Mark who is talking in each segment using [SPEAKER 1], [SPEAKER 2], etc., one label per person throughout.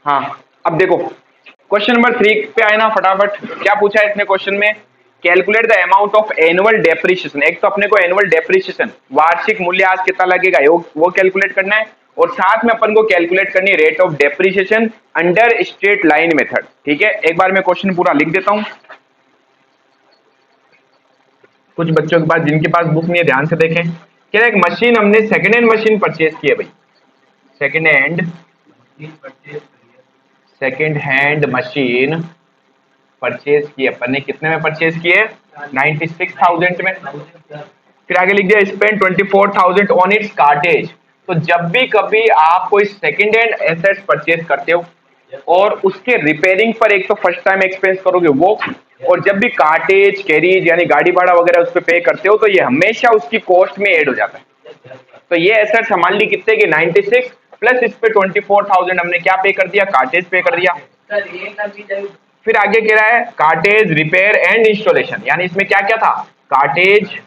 [SPEAKER 1] हाँ, अब देखो क्वेश्चन नंबर 3 पे आए ना फटाफट। क्या पूछा है इसने क्वेश्चन में? Calculate the amount of annual depreciation. एक तो अपने को एनुअल डेप्रिसिएशन वार्षिक मूल्य आज कितना लगेगा वो कैलकुलेट करना है, और साथ में अपन को कैलकुलेट करनी है rate of depreciation under straight line method. ठीक है, एक बार मैं क्वेश्चन पूरा लिख देता हूं। कुछ बच्चों के पास जिनके पास बुक नहीं है ध्यान से देखें। क्या एक मशीन हमने सेकेंड हैंड मशीन परचेज की है भाई, सेकेंड हैंड मशीन परचेज की है अपन ने। कितने में परचेज की है? 96,000 में। फिर आगे लिख दिया स्पेंड 24,000 ऑन इट्स कार्टेज। तो जब भी कभी आप कोई सेकेंड हैंड एसेट्स परचेज करते हो और उसके रिपेयरिंग पर एक तो फर्स्ट टाइम एक्सपेंस करोगे वो, और जब भी कार्टेज कैरीज यानी गाड़ी भाड़ा वगैरह उस पर पे करते हो तो ये हमेशा उसकी कॉस्ट में ऐड हो जाता है। तो ये एसेट्स हमारे लिए कितने के 96 प्लस इस पे 24,000 हमने क्या पे कर दिया? कार्टेज पे कर दिया। फिर आगे कह रहा है कार्टेज रिपेयर एंड इंस्टॉलेशन, यानी इसमें क्या क्या था? कार्टेज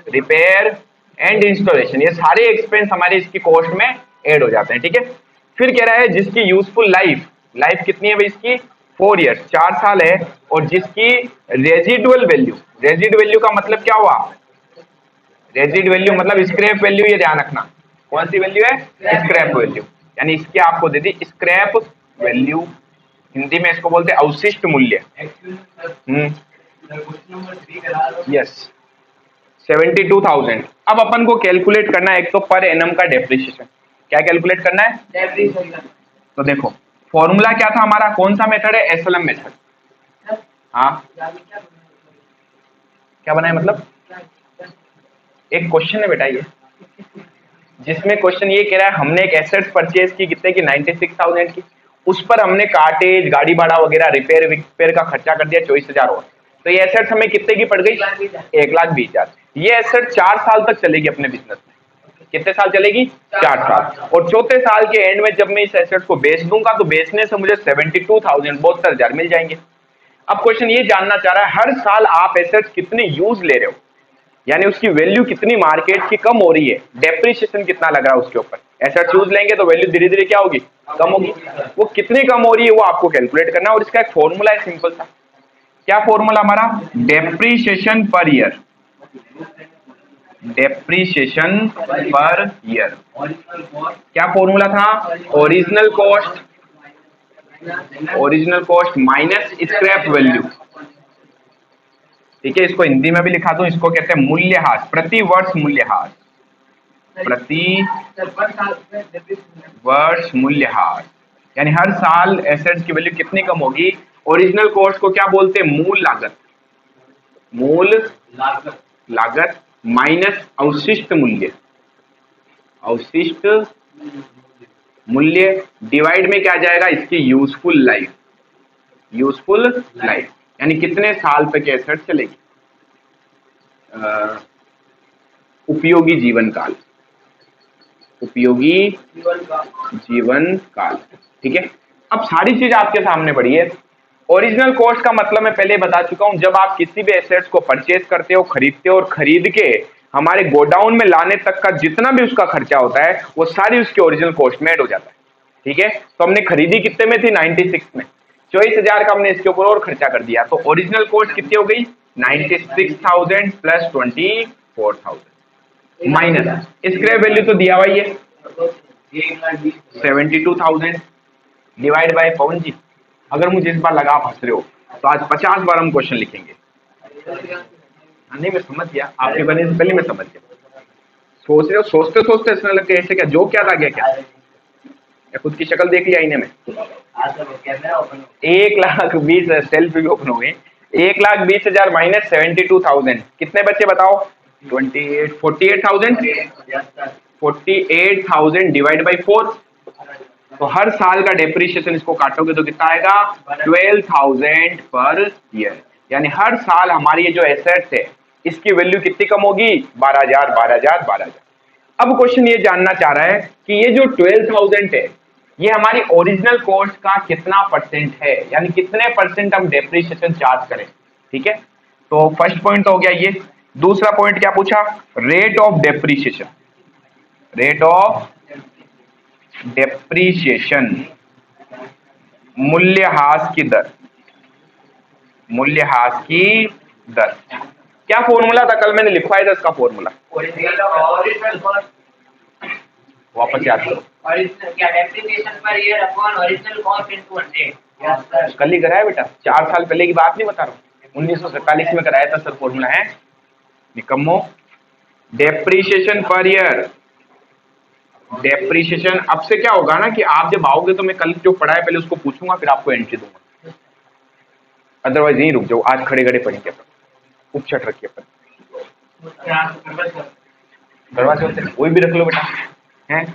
[SPEAKER 1] रिपेयर एंड इंस्टॉलेशन, ये सारे एक्सपेंस हमारे इसकी कॉस्ट में ऐड हो जाते हैं। ठीक है, फिर कह रहा है जिसकी यूजफुल लाइफ, लाइफ कितनी है भाई इसकी? 4 ईयर्स, 4 साल है, और जिसकी रेजिडुअल वैल्यू, रेजिड वैल्यू का मतलब क्या हुआ? रेजिड वैल्यू मतलब स्क्रैप वैल्यू, ये ध्यान रखना। कौन सी वैल्यू है? स्क्रैप वैल्यू, यानी इसकी आपको दे दी स्क्रैप वैल्यू, हिंदी में इसको बोलते हैं अवशिष्ट मूल्य। यस, 72,000। अब अपन को कैलकुलेट करना है एक तो पर एनम का डेप्रिसिएशन। क्या कैलकुलेट करना है? तो देखो फॉर्मूला क्या था हमारा, कौन सा मेथड है? SLM method. हाँ, क्या बनाए मतलब? एक क्वेश्चन है बेटा ये, जिसमें क्वेश्चन ये कह रहा है हमने एक एसेट परचेज की कितने की? 96,000 की। उस पर हमने कार्टेज गाड़ी भाड़ा वगैरह रिपेयर विपेयर का खर्चा कर दिया 24,000 और। तो ये एसेट हमें कितने की पड़ गई? 1,20,000। ये एसेट 4 साल तक चलेगी अपने बिजनेस में। कितने साल चलेगी? 4 साल। और चौथे साल के एंड में जब मैं इस एसेट को बेच दूंगा तो बेचने से मुझे 72,000 72,000 मिल जाएंगे। अब क्वेश्चन ये जानना चाह रहा है हर साल आप एसेट्स कितने यूज ले रहे हो, यानी उसकी वैल्यू कितनी मार्केट की कम हो रही है, डेप्रिसिएशन कितना लग रहा है उसके ऊपर। ऐसा चूज लेंगे तो वैल्यू धीरे धीरे क्या होगी? कम होगी। वो कितनी कम हो रही है वो आपको कैलकुलेट करना है, और इसका एक फॉर्मूला है सिंपल सा। क्या फॉर्मूला हमारा? Depreciation per year, depreciation per year. क्या फॉर्मूला था? Original cost, original cost minus scrap value. ठीक है, इसको हिंदी में भी लिखा दूं, इसको कहते हैं मूल्यह्रास, प्रति वर्ष मूल्यह्रास, प्रति वर्ष मूल्यह्रास। यानी हर साल एसेट्स की वैल्यू कितनी कम होगी। ओरिजिनल कॉस्ट को क्या बोलते हैं? मूल लागत, मूल लागत माइनस अवशिष्ट मूल्य, अवशिष्ट मूल्य डिवाइड में क्या जाएगा? इसकी यूजफुल लाइफ, यूजफुल लाइफ यानी कितने साल तक एसेट चलेगी, उपयोगी जीवन काल, उपयोगी जीवन काल। ठीक है, अब सारी चीज आपके सामने पड़ी है। ओरिजिनल कॉस्ट का मतलब मैं पहले बता चुका हूं, जब आप किसी भी एसेट्स को परचेज करते हो, खरीदते हो, और खरीद के हमारे गोडाउन में लाने तक का जितना भी उसका खर्चा होता है वो सारी उसके ओरिजिनल कॉस्ट में ऐड हो जाता है। ठीक है, तो हमने खरीदी कितने में थी? 96 में। 24,000 का हमने इसके ऊपर और खर्चा कर दिया, तो ओरिजिनल कॉस्ट कितनी हो गई? 96,000 प्लस 24,000 माइनस स्क्रैप वैल्यू तो दिया हुआ ही है 72,000 डिवाइड बाय। पवन जी अगर मुझे इस बार लगा फंस रहे हो तो आज 50 बार हम क्वेश्चन लिखेंगे। नहीं मैं समझ गया, आपके बनने से पहले मैं समझ गया। सोच रहे हो, सोचते सोचते ऐसा लग गया ऐसे क्या जो क्या था क्या, या खुद की शक्ल देख लिया आईने में। 1,20,000 सेल्फ भी ओपन हो गए। 1,20,000 माइनस 72,000 कितने बच्चे बताओ? 48,000 डिवाइड बाई 4। तो हर साल का डेप्रिसिएशन इसको काटोगे तो कितना आएगा? 12,000 पर ईयर। यानी हर साल हमारी ये जो एसेट्स है इसकी वैल्यू कितनी कम होगी? 12,000 12,000 12,000। अब क्वेश्चन ये जानना चाह रहा है कि ये जो 12,000 है ये हमारी ओरिजिनल कॉस्ट का कितना परसेंट है, यानी कितने परसेंट हम डेप्रिसिएशन चार्ज करें। ठीक है, तो फर्स्ट पॉइंट हो गया ये। दूसरा पॉइंट क्या पूछा? Rate of depreciation, rate of depreciation मूल्यह्रास की दर, मूल्यह्रास की दर। क्या फॉर्मूला था, कल मैंने लिखवाया था इसका फॉर्मूला, वापस याद करो। कल ही कराया बेटा, 4 साल पहले की बात नहीं बता रहा हूँ, 1947 में कराया था सर फॉर्मूला है निकम्मो। Depreciation per year, depreciation. अब से क्या होगा ना कि आप जब आओगे तो मैं कल जो पढ़ा है पहले उसको पूछूंगा, फिर आपको एंट्री दूंगा, अदरवाइज यहीं रुक जाओ, आज खड़े खड़े पढ़ेंगे अपन, उपछट रखिए अपन। करवा चौथ कोई भी रख लो बेटा, हैं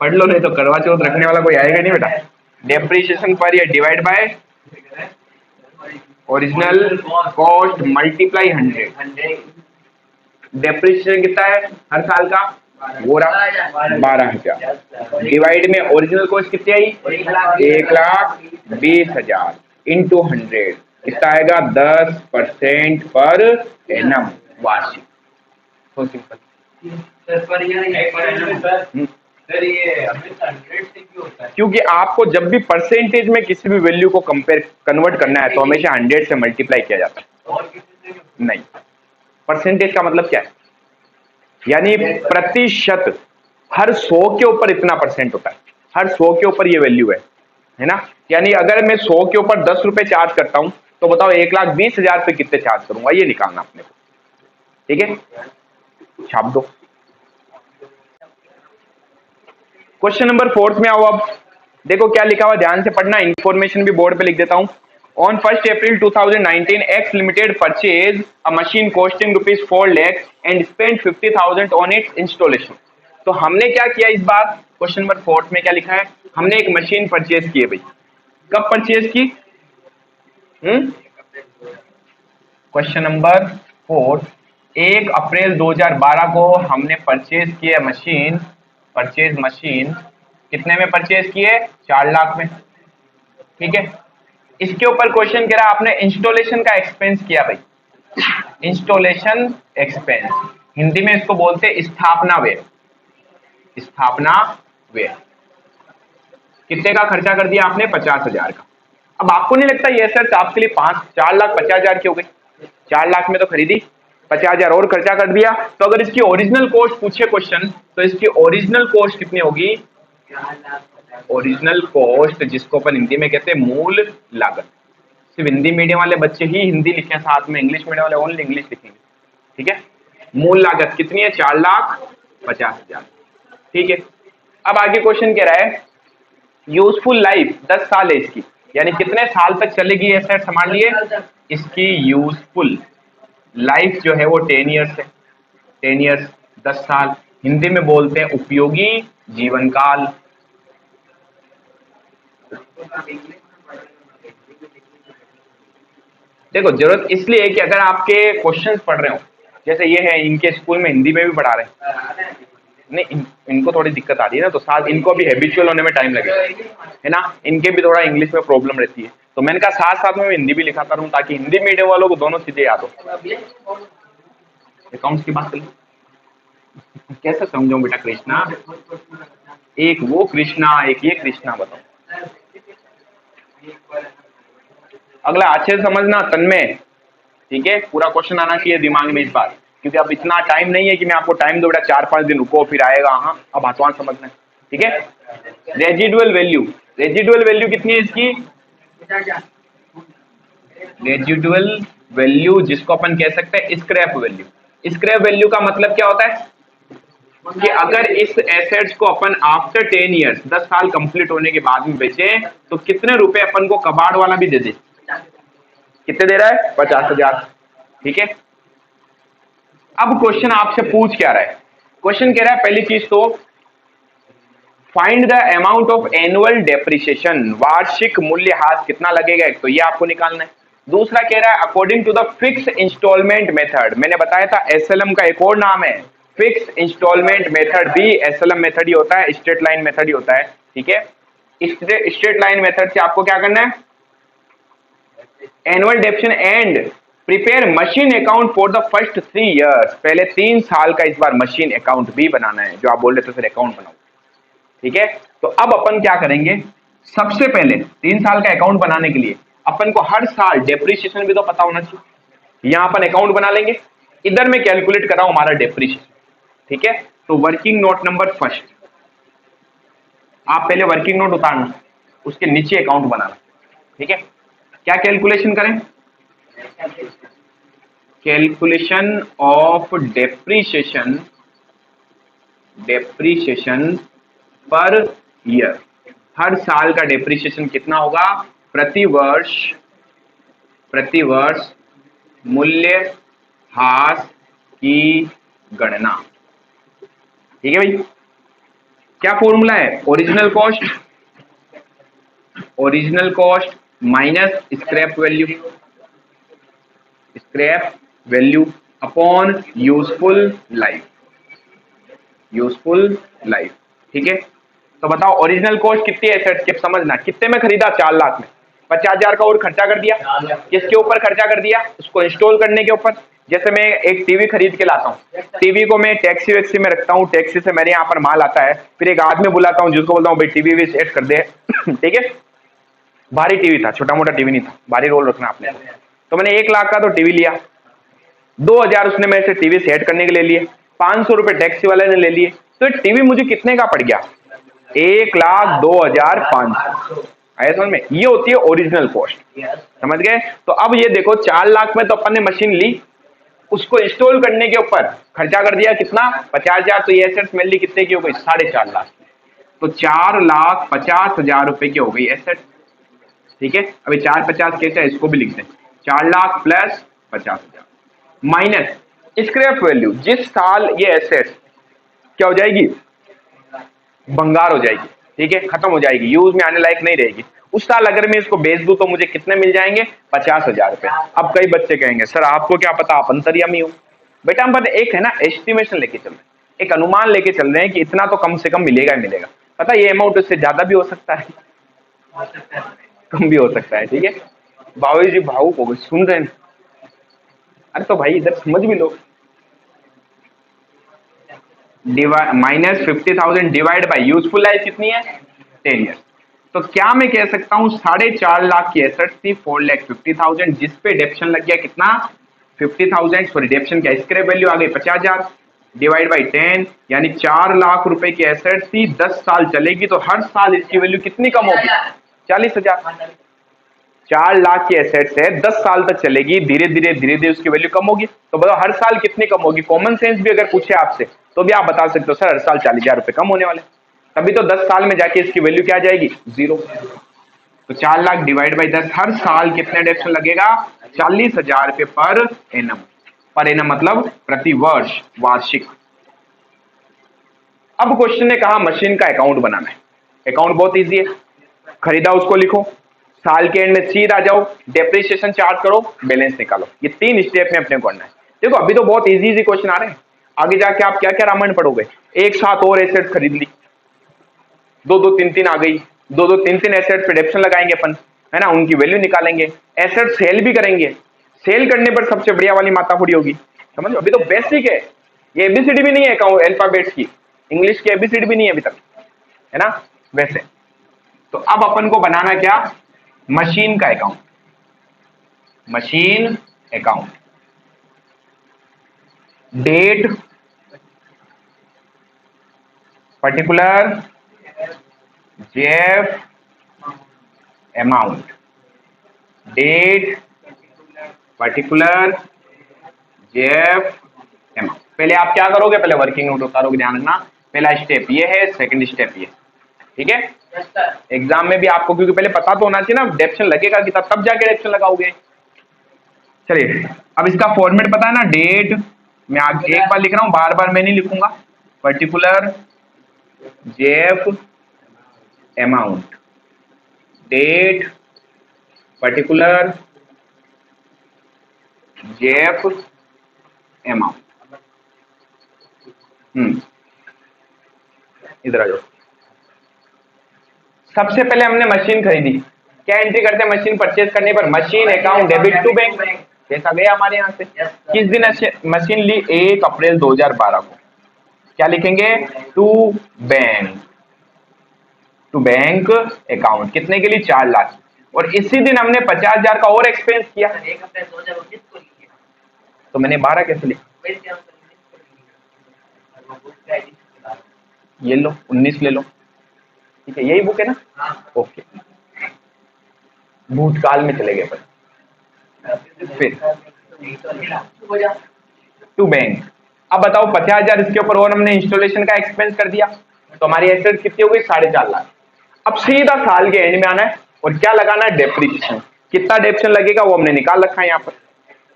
[SPEAKER 1] पढ़ लो, नहीं तो करवा चौथ रखने वाला कोई आएगा नहीं बेटा। Depreciation per year divide by original cost multiply 100। Depreciation कितना है हर साल का, वो रहा 12,000, डिवाइड में ओरिजिनल कॉस्ट कितनी आई 1,20,000 इंटू 100, कितना आएगा 10% पर एनम वार्षिक। तो सिंपल। क्योंकि आपको जब भी परसेंटेज में किसी भी वैल्यू को कन्वर्ट करना है तो हमेशा 100 से मल्टीप्लाई किया जाता है। नहीं, परसेंटेज का मतलब क्या है, यानी प्रतिशत, हर 100 के ऊपर इतना परसेंट होता है, हर 100 के ऊपर ये वैल्यू है ना। यानी अगर मैं 100 के ऊपर 10 रुपए चार्ज करता हूं तो बताओ 1,20,000 पे कितने चार्ज करूंगा, ये निकालना अपने को, ठीक है, छाप दो। क्वेश्चन नंबर 4 में आओ। अब देखो क्या लिखा हुआ, ध्यान से पढ़ना, इंफॉर्मेशन भी बोर्ड पे लिख देता हूं। On 1st April 2019, X Limited purchased a machine costing rupees 4 lakh and spent 50,000 on its installation. तो हमने क्या किया इस बार, क्वेश्चन नंबर 4 में क्या लिखा है, हमने एक मशीन परचेज की है भाई। कब परचेज की, क्वेश्चन नंबर 4, 1 अप्रैल 2012 को हमने परचेज किया मशीन, परचेज मशीन कितने में परचेज किए, 4 लाख में, ठीक है। इसके ऊपर क्वेश्चन कह रहा है आपने इंस्टॉलेशन का एक्सपेंस किया भाई, इंस्टॉलेशन एक्सपेंस, हिंदी में इसको बोलते हैं स्थापना व्यय, स्थापना व्यय। कितने का खर्चा कर दिया आपने, 50,000 का। अब आपको नहीं लगता ये सर आपके लिए 4,50,000 की हो गई, 4 लाख में तो खरीदी, 50,000 और खर्चा कर दिया, तो अगर इसकी ओरिजिनल कॉस्ट पूछे क्वेश्चन तो इसकी ओरिजिनल कॉस्ट कितनी होगी, ओरिजिनल कॉस्ट जिसको अपन हिंदी में कहते हैं मूल लागत। सिर्फ हिंदी मीडियम वाले बच्चे ही हिंदी लिखें साथ में, इंग्लिश मीडियम वाले ओनली इंग्लिश लिखेंगे, ठीक है। मूल लागत कितनी है, 4,50,000, ठीक है। अब आगे क्वेश्चन कह रहा है यूजफुल लाइफ 10 साल है इसकी, यानी कितने साल तक चलेगी ये सेट, संभाल लिए, इसकी यूजफुल लाइफ जो है वो 10 ईयर्स है, 10 ईयर्स 10 साल, हिंदी में बोलते हैं उपयोगी जीवन काल। देखो जरूरत इसलिए है कि अगर आपके क्वेश्चंस पढ़ रहे हो, जैसे ये है, इनके स्कूल में हिंदी में भी पढ़ा रहे हैं, नहीं इनको थोड़ी दिक्कत आ रही है ना, तो साथ इनको भी हैबिचुअल होने में टाइम लगेगा, है ना, इनके भी थोड़ा इंग्लिश में प्रॉब्लम रहती है, तो मैंने कहा साथ साथ में हिंदी भी लिखाता रहूं ताकि हिंदी मीडियम वालों को दोनों चीजें याद हो। अकाउंट्स की बात करें, कैसे समझो बेटा कृष्णा, एक वो कृष्णा एक ये कृष्णा, बताओ। अगला अच्छे से समझना तन्मय, ठीक है, पूरा क्वेश्चन आना चाहिए दिमाग में इस बार, क्योंकि अब इतना टाइम नहीं है कि मैं आपको टाइम दो बेटा, 4-5 दिन रुको फिर आएगा, हाँ अब हाथवान समझना है, ठीक है। रेजिडुअल वैल्यू, रेजिडुअल वैल्यू कितनी है इसकी, रेजिडुअल वैल्यू जिसको अपन कह सकते हैं स्क्रैप वैल्यू। स्क्रैप वैल्यू का मतलब क्या होता है कि अगर इस एसेट्स को अपन आफ्टर 10 ईयर्स 10 साल कंप्लीट होने के बाद में बेचे तो कितने रुपए अपन को कबाड़ वाला भी दे दे, कितने दे रहा है, 50,000, ठीक है। अब क्वेश्चन आपसे पूछ क्या रहा है, क्वेश्चन कह रहा है पहली चीज तो find the amount of annual depreciation, वार्षिक मूल्यह्रास कितना लगेगा, एक तो ये आपको निकालना है। दूसरा कह रहा है according to the fix installment method, मैंने बताया था एसएलएम का एक और नाम है फिक्स इंस्टॉलमेंट मेथड, भी एसएलएम मेथड ही होता है, स्ट्रेट लाइन मेथड ही होता है, ठीक है। स्ट्रेट लाइन मेथड से आपको क्या करना है, annual डेप्शन and prepare machine account for the first 3 years, पहले 3 साल का इस बार मशीन अकाउंट भी बनाना है, जो आप बोल रहे थे फिर अकाउंट बनाओ, ठीक है। तो अब अपन क्या करेंगे, सबसे पहले 3 साल का अकाउंट बनाने के लिए अपन को हर साल डेप्रिसिएशन भी तो पता होना चाहिए। यहां अपन अकाउंट बना लेंगे, इधर मैं कैलकुलेट कर रहा हूं हमारा डेप्रिसिएशन, ठीक है। तो वर्किंग नोट नंबर फर्स्ट, आप पहले वर्किंग नोट उतारना, उसके नीचे अकाउंट बनाना, ठीक है। क्या कैलकुलेशन करें? Calculation of depreciation per year. हर साल का डेप्रिसिएशन कितना होगा? प्रति वर्ष मूल्य ह्रास की गणना, ठीक है भाई। क्या फॉर्मूला है? Original cost minus scrap value upon useful life, ठीक है। तो बताओ ओरिजिनल कॉस्ट कितनी है एसेट्स की? समझना, कितने में खरीदा? 4 लाख में 50,000 का और खर्चा कर दिया। किसके ऊपर खर्चा कर दिया? उसको इंस्टॉल करने के ऊपर। जैसे मैं एक टीवी खरीद के लाता हूँ, टीवी को मैं टैक्सी वैक्सी में रखता हूँ, टैक्सी से मेरे यहाँ पर माल आता है, फिर एक आदमी बुलाता हूँ जिसको बोलता हूँ भाई टीवी भी सेट कर दे ठीक है। भारी टीवी था, छोटा मोटा टीवी नहीं था, भारी रोल रखना आपने। तो मैंने 1 लाख का तो टीवी लिया, 2,000 उसने मेरे से टीवी सेट करने के लिए लिए, 500 रुपए टैक्सी वाले ने ले लिए, तो टीवी मुझे कितने का पड़ गया? 1,02,500। आया समझ में? ये होती है ओरिजिनल कॉस्ट, समझ गए? तो अब ये देखो 4 लाख में तो अपन ने मशीन ली, उसको इंस्टॉल करने के ऊपर खर्चा कर दिया कितना? 50,000। तो ये एसेट्स मेरे लिए कितने की हो गई? 4.5 लाख। तो 4,50,000 रुपए की हो गई एसेट, ठीक है। अभी 450 कैसे है इसको भी लिख दें, 4 lakh plus 50,000 minus scrap value. जिस साल ये एसेट क्या हो जाएगी? भंगार हो जाएगी, ठीक है, खत्म हो जाएगी, यूज में आने लायक नहीं रहेगी, उस साल अगर मैं इसको बेच दूं तो मुझे कितने मिल जाएंगे? 50,000 रुपए। अब कई बच्चे कहेंगे सर आपको क्या पता, आप अंतर्यामी हो। बेटा हम बस एक है ना एस्टिमेशन लेके चल रहे हैं, एक अनुमान लेके चल रहे हैं कि इतना तो कम से कम मिलेगा ही मिलेगा। पता ये अमाउंट उससे ज्यादा भी हो सकता है, कम भी हो सकता है, ठीक है। बाबू जी भावुक हो गए, सुन रहे हैं? अरे तो भाई इधर समझ भी लो। Minus 50,000 divide by useful life कितनी है? 10 ईयर्स। तो क्या मैं कह सकता हूं 4.5 लाख की एसेट्स थी, 4,50,000, जिसपे डेप्शन लग गया कितना? 50,000। सॉरी डेप्शन क्या, स्क्रैप वैल्यू आ गई 50,000 डिवाइड बाई 10, यानी 4 लाख रुपए की एसेट्स थी, 10 साल चलेगी तो हर साल इसकी वैल्यू कितनी कम होगी? 40,000। 4 लाख की एसेट्स है, 10 साल तक चलेगी, धीरे धीरे उसकी वैल्यू कम होगी। तो बताओ हर साल कितनी कम होगी? कॉमन सेंस भी अगर पूछे आपसे तो भी आप बता सकते हो सर हर साल 40,000 रुपए कम होने वाले, तभी तो 10 साल में जाके इसकी वैल्यू क्या आ जाएगी? 0। तो 4 लाख डिवाइड बाई 10, हर साल कितने डेप्शन लगेगा? 40,000 रुपए पर एनम मतलब प्रति वर्ष, वार्षिक। अब क्वेश्चन ने कहा मशीन का अकाउंट बनाना है। अकाउंट बहुत ईजी है, खरीदा उसको लिखो, साल के एंड में सीधा जाओ, डेप्रिसिएशन चार्ज करो, बैलेंस निकालो। ये 3 स्टेप में अपने को करना है। देखो अभी तो बहुत इजी इजी क्वेश्चन आ रहे हैं, आगे जाके आप क्या क्या रामायण पढ़ोगे। एक साथ और एसेट खरीद ली, 2-2-3-3 आ गई, 2-2-3-3 एसेट पे डेप्शन लगाएंगे अपन, है ना, उनकी वैल्यू निकालेंगे, एसेट सेल भी करेंगे। सेल करने पर सबसे बढ़िया वाली माताखोरी होगी, समझ। अभी तो बेसिक है, ये एबीसीडी भी नहीं है अल्फाबेट्स की, इंग्लिश की एबीसीडी भी नहीं है अभी तक, है ना वैसे। तो अब अपन को बनाना क्या? मशीन का account. Machine account, date, particular, JF, amount, date, particular, JF, amount. पहले आप क्या करोगे? पहले वर्किंग नोट उतारोगे, ध्यान रखना। पहला स्टेप ये है, सेकंड स्टेप ये, ठीक है। एग्जाम में भी आपको क्योंकि पहले पता तो होना चाहिए ना, डेप्शन लगेगा कि तब जाके डेप्शन लगाओगे। चलिए अब इसका फॉर्मेट पता है ना, डेट मैं आगे एक बार लिख रहा हूं, बार बार मैं नहीं लिखूंगा, particular, JF, amount, date, particular, JF, amount. इधर आ जाओ। सबसे पहले हमने मशीन खरीदी, क्या एंट्री करते हैं मशीन परचेज करने पर? Machine account debit to bank, पैसा गया हमारे यहाँ से। किस दिन मशीन ली? 1 अप्रैल 2012 को। क्या लिखेंगे? To bank, to bank account, कितने के लिए? 4 लाख। और इसी दिन हमने 50,000 का और एक्सपेंस किया, तो मैंने 12 कैसे लिखा? ये लो 19 ले लो, ठीक है, यही बुक है ना? ओके, भूतकाल में चले गए फिर टू बैंक। अब बताओ 50,000 इसके ऊपर और हमने इंस्टॉलेशन का एक्सपेंस कर दिया, तो हमारी एसेट कितनी हो गई? 4.5 लाख। अब सीधा साल के एंड में आना है और क्या लगाना है? डेप्रीशिएशन। कितना डेप्रिसिएशन लगेगा वो हमने निकाल रखा है यहाँ पर।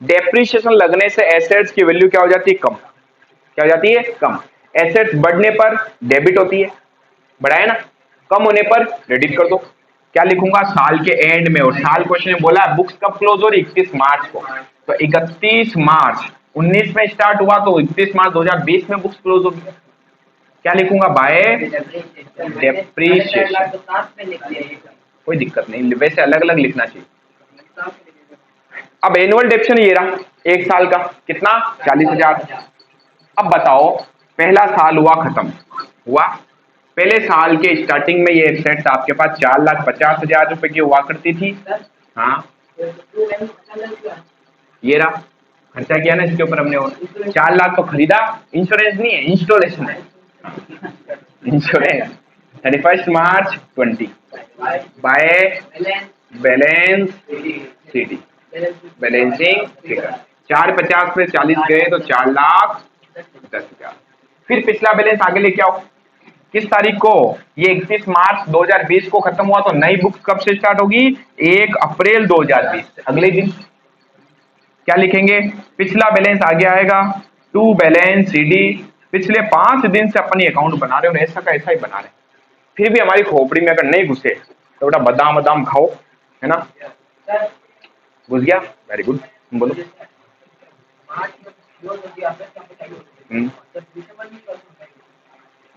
[SPEAKER 1] डेप्रीशिएशन लगने से एसेट्स की वैल्यू क्या हो जाती है? कम। क्या हो जाती है? कम। एसेट्स बढ़ने पर डेबिट होती है, बढ़ाए ना, कम होने पर क्रेडिट कर दो। क्या लिखूंगा? साल के एंड में। और साल क्वेश्चन में बोला बुक्स कब क्लोज हो रही? 31 मार्च को, तो 31 मार्च 19 में स्टार्ट हुआ तो 31 मार्च 2020 में बुक्स क्लोज होगी। क्या लिखूंगा? By depreciation. कोई दिक्कत नहीं, वैसे अलग अलग लिखना चाहिए। अब एनुअल डेप्रिसिएशन ये रहा, एक साल का कितना? 40,000। अब बताओ पहला साल हुआ खत्म हुआ, पहले साल के स्टार्टिंग में ये एसेट्स आपके पास 4,50,000 रुपए की हुआ करती थी। हाँ, ये रहा, खर्चा किया ना इसके ऊपर हमने, और 4 लाख तो खरीदा, इंश्योरेंस नहीं है, इंस्टॉलेशन है। इंश्योरेंस 31 मार्च 20 bye balance CD, balancing figure. 450 में 40 गए तो 4,10,000। फिर पिछला बैलेंस आगे लेके आओ। किस तारीख को? ये 31 मार्च 2020 को खत्म हुआ, तो नई बुक कब से स्टार्ट होगी? 1 अप्रैल 2020 से, अगले दिन। क्या लिखेंगे? पिछला बैलेंस आगे आएगा, टू बैलेंस सीडी। पिछले 5 दिन से अपन ये अकाउंट बना रहे हो, ऐसा का ऐसा ही बना रहे, फिर भी हमारी खोपड़ी में अगर नहीं घुसे तो बेटा बादाम बादाम खाओ, है ना? घुस गया, वेरी गुड, बोलो।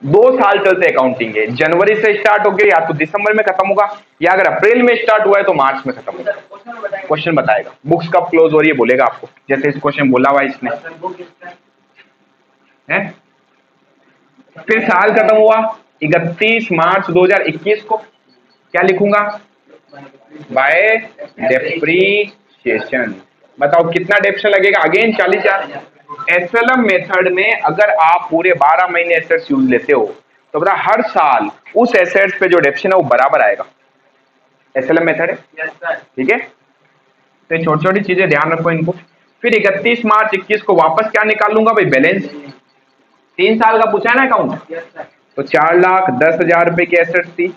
[SPEAKER 1] 2 साल चलते अकाउंटिंग है, जनवरी से स्टार्ट हो गया या तो दिसंबर में खत्म होगा, या अगर अप्रैल में स्टार्ट हुआ है तो मार्च में खत्म होगा। क्वेश्चन बताएगा बुक्स कब क्लोज हो रही है, बोलेगा आपको, जैसे इस क्वेश्चन बोला हुआ इसने है। फिर साल खत्म हुआ 31 मार्च 2021 को, क्या लिखूंगा? By depreciation. बताओ कितना डेप्रिसिएशन लगेगा? अगेन 40,000। एसएलएम मेथड में अगर आप पूरे 12 महीने एसेट्स यूज लेते हो तो बता हर साल उस एसेट्स पे जो डेप्रिसिएशन है वो बराबर आएगा। एसएलएम मेथड है, ठीक है? तो छोटी छोटी चीजें ध्यान रखो इनको। फिर 31 मार्च 21 को वापस क्या निकाल लूंगा भाई? बैलेंस। 3 साल का पूछा है ना अकाउंट, तो 4,10,000 रुपए की एसेट्स थी,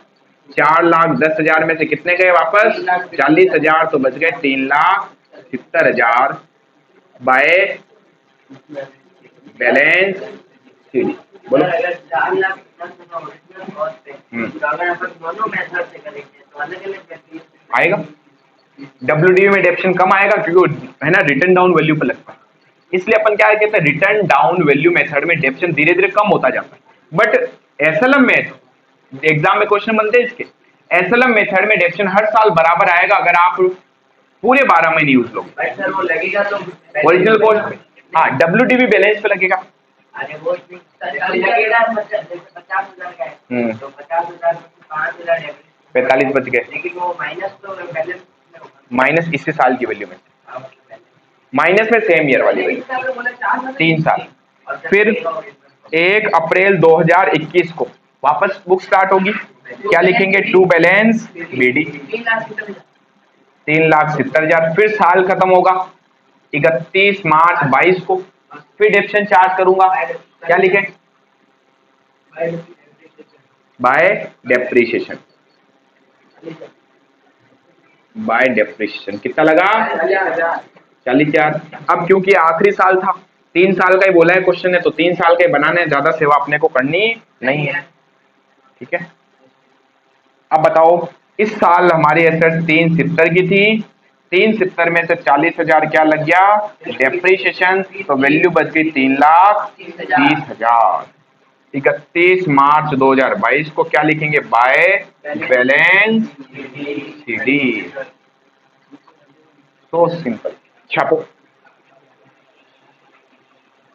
[SPEAKER 1] 4,10,000 में से कितने गए वापस? 40,000, तो बच गए 3,70,000 बाय बैलेंस सीडी। बोलो। आएगा डब्ल्यूडीवी में डेप्रिसिएशन कम आएगा क्योंकि है ना रिटर्न डाउन वैल्यू पर लगता है, इसलिए अपन क्या कहते हैं? रिटर्न डाउन वैल्यू मेथड में डेप्रिसिएशन धीरे धीरे कम होता जाता है। बट एसएलएम मेथड, एग्जाम में क्वेश्चन बनते हैं इसके, एसएलएम मेथड में डेप्रिसिएशन हर साल बराबर आएगा अगर आप पूरे 12 महीने यूज लो। ओरिजिनल कॉस्ट, हाँ, डब्ल्यूडीवी बैलेंस पे लगेगा। 45 बच गए, माइनस इसी साल की वैल्यू में, माइनस में सेम ईयर वाली वैल्यू, 3 साल। फिर 1 अप्रैल 2021 को वापस बुक स्टार्ट होगी, क्या लिखेंगे? To balance BD, 3,70,000। फिर साल खत्म होगा 31 मार्च 22 को, फिर डेप्रिसिएशन चार्ज करूंगा, क्या लिखे? Bye depreciation. बाय डेप्रीशिएशन कितना लगा? 40,000। अब क्योंकि आखिरी साल था, 3 साल का ही बोला है क्वेश्चन है, तो 3 साल के बनाने, ज्यादा सेवा अपने को करनी नहीं है, ठीक है? अब बताओ इस साल हमारी एसेट 370 की थी, 370 में से 40,000 क्या लग गया? डेप्रीशिएशन, तो वैल्यू बच गई 3,30,000। 31 मार्च 2022 को क्या लिखेंगे? By balance c d. So simple, छापो।